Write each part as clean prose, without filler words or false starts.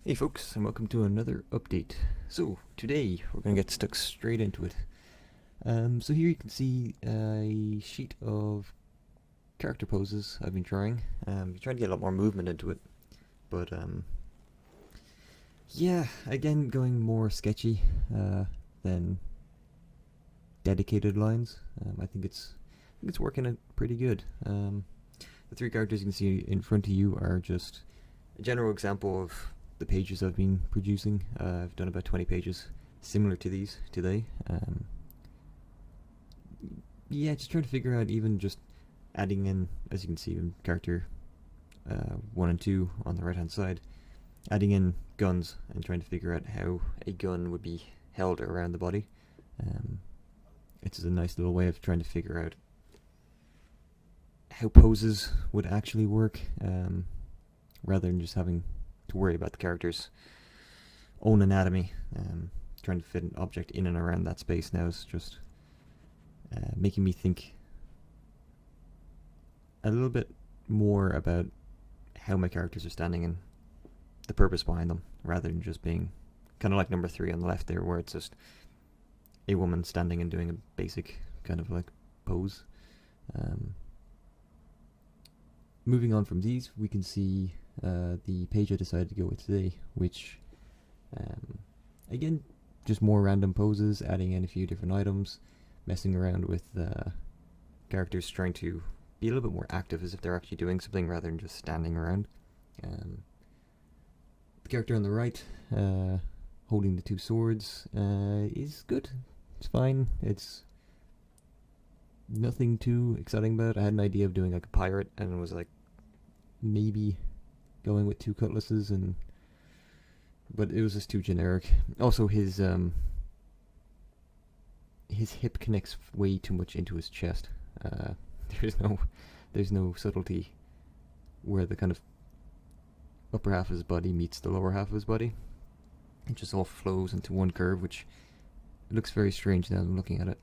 Hey folks, and welcome to another update. So, today we're going to get stuck straight into it. So here you can see a sheet of character poses I've been trying. Trying to get a lot more movement into it, but yeah, again going more sketchy than dedicated lines. I think it's working out pretty good. The three characters you can see in front of you are just a general example of the pages I've been producing. I've done about 20 pages similar to these today. Yeah, just trying to figure out, even just adding in, as you can see in character 1 and 2 on the right hand side, adding in guns and trying to figure out how a gun would be held around the body. It's a nice little way of trying to figure out how poses would actually work, rather than just having to worry about the character's own anatomy. Trying to fit an object in and around that space now is just making me think a little bit more about how my characters are standing and the purpose behind them, rather than just being kind of like number 3 on the left there, where it's just a woman standing and doing a basic kind of like pose. Moving on from these, we can see the page I decided to go with today, which again, just more random poses, adding in a few different items, messing around with characters trying to be a little bit more active, as if they're actually doing something rather than just standing around. The character on the right, holding the 2 swords, is good. It's fine. It's nothing too exciting about it. I had an idea of doing like a pirate, and was like maybe going with 2 cutlasses, but it was just too generic. Also, his hip connects way too much into his chest. There's no subtlety where the kind of upper half of his body meets the lower half of his body. It just all flows into one curve, which looks very strange now that I'm looking at it.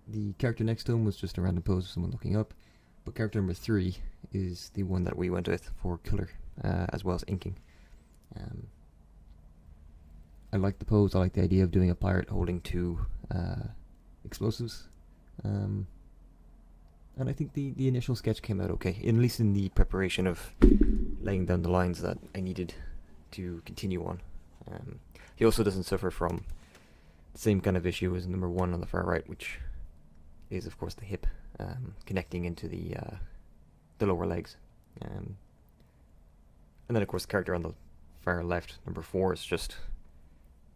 The character next to him was just a random pose of someone looking up, but character number 3 is the one that we went with for color, as well as inking. I like the pose. I like the idea of doing a pirate holding 2 explosives, and I think the initial sketch came out okay, at least in the preparation of laying down the lines that I needed to continue on. He also doesn't suffer from the same kind of issue as number 1 on the far right, which is of course the hip connecting into the lower legs. And then of course the character on the far left, number 4, is just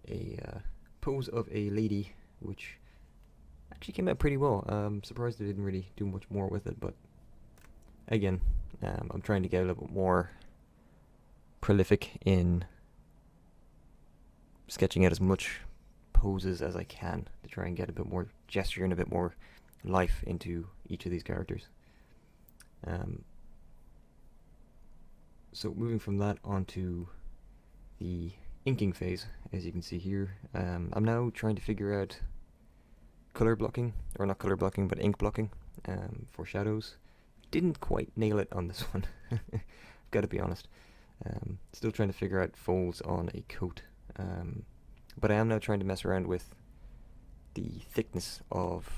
a pose of a lady, which actually came out pretty well. I'm surprised I didn't really do much more with it, but again, I'm trying to get a little bit more prolific in sketching out as much poses as I can to try and get a bit more gesture and a bit more life into each of these characters. So moving from that onto the inking phase, as you can see here, I'm now trying to figure out color blocking, or not color blocking, but ink blocking for shadows. Didn't quite nail it on this one, I've got to be honest. Still trying to figure out folds on a coat, but I am now trying to mess around with the thickness of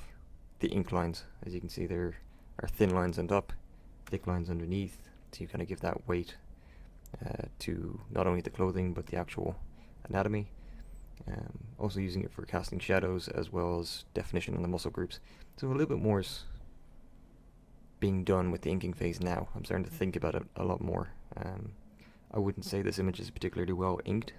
the ink lines. As you can see, there are thin lines on top, thick lines underneath, to kind of give that weight to not only the clothing but the actual anatomy. Also using it for casting shadows as well as definition on the muscle groups. So a little bit more is being done with the inking phase now. I'm starting to think about it a lot more. I wouldn't say this image is particularly well inked,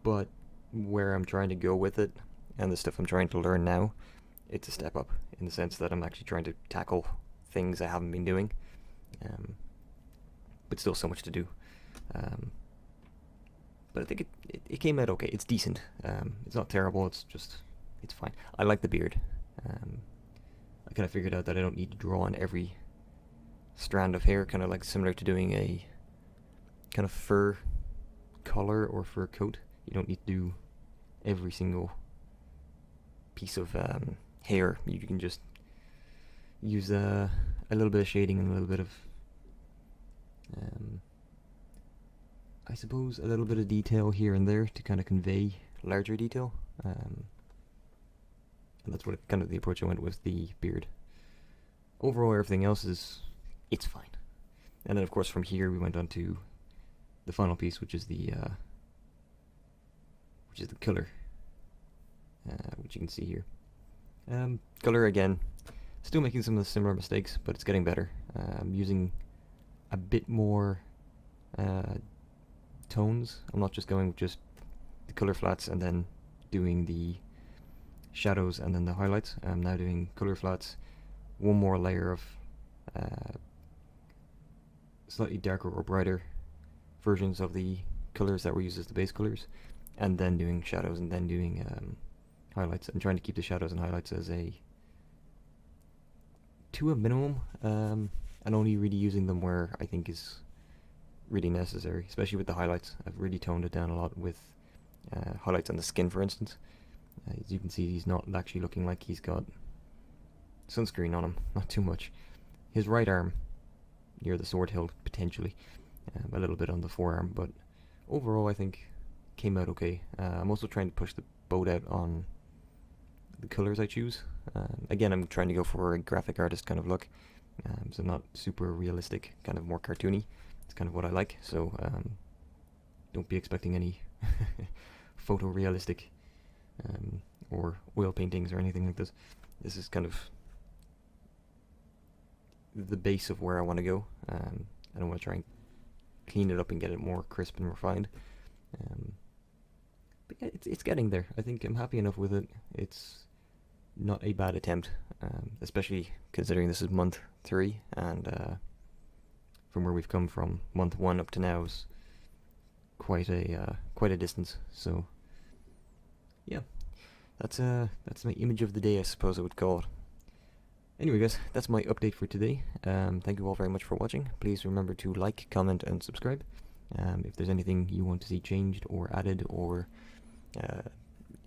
but where I'm trying to go with it and the stuff I'm trying to learn now, it's a step up in the sense that I'm actually trying to tackle things I haven't been doing, but still so much to do. But I think it came out okay. It's decent. It's not terrible. It's fine. I like the beard. I kind of figured out that I don't need to draw on every strand of hair, kind of like similar to doing a kind of fur collar or fur coat. You don't need to do every single piece of hair. You can just use a little bit of shading and a little bit of I suppose a little bit of detail here and there to kind of convey larger detail. And that's what kind of the approach I went with the beard. Overall, everything else it's fine. And then of course from here we went on to the final piece, which is the color, which you can see here. Color again, still making some of the similar mistakes, but it's getting better. I'm using a bit more tones. I'm not just going with just the color flats and then doing the shadows and then the highlights. I'm now doing color flats, one more layer of slightly darker or brighter versions of the colors that were used as the base colors, and then doing shadows and then doing highlights, and trying to keep the shadows and highlights as to a minimum, and only really using them where I think is really necessary, especially with the highlights. I've really toned it down a lot with highlights on the skin, for instance. As you can see, he's not actually looking like he's got sunscreen on him, not too much. His right arm, near the sword hilt, potentially, a little bit on the forearm, but overall I think came out okay. I'm also trying to push the boat out on the colors I choose. Again, I'm trying to go for a graphic artist kind of look, so not super realistic, kind of more cartoony. It's kind of what I like, so don't be expecting any photorealistic or oil paintings or anything like this. This is kind of the base of where I want to go. I don't want to try and clean it up and get it more crisp and refined. But yeah, it's getting there. I think I'm happy enough with it. It's not a bad attempt, especially considering this is month 3, and from where we've come from month 1 up to now is quite a distance. So yeah, that's my image of the day, I suppose I would call it. Anyway guys, that's my update for today. Thank you all very much for watching. Please remember to like, comment and subscribe. If there's anything you want to see changed or added, or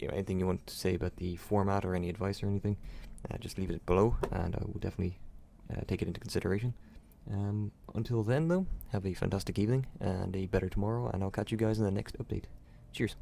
anything you want to say about the format or any advice or anything, just leave it below and I will definitely take it into consideration. Until then though, have a fantastic evening and a better tomorrow, and I'll catch you guys in the next update. Cheers.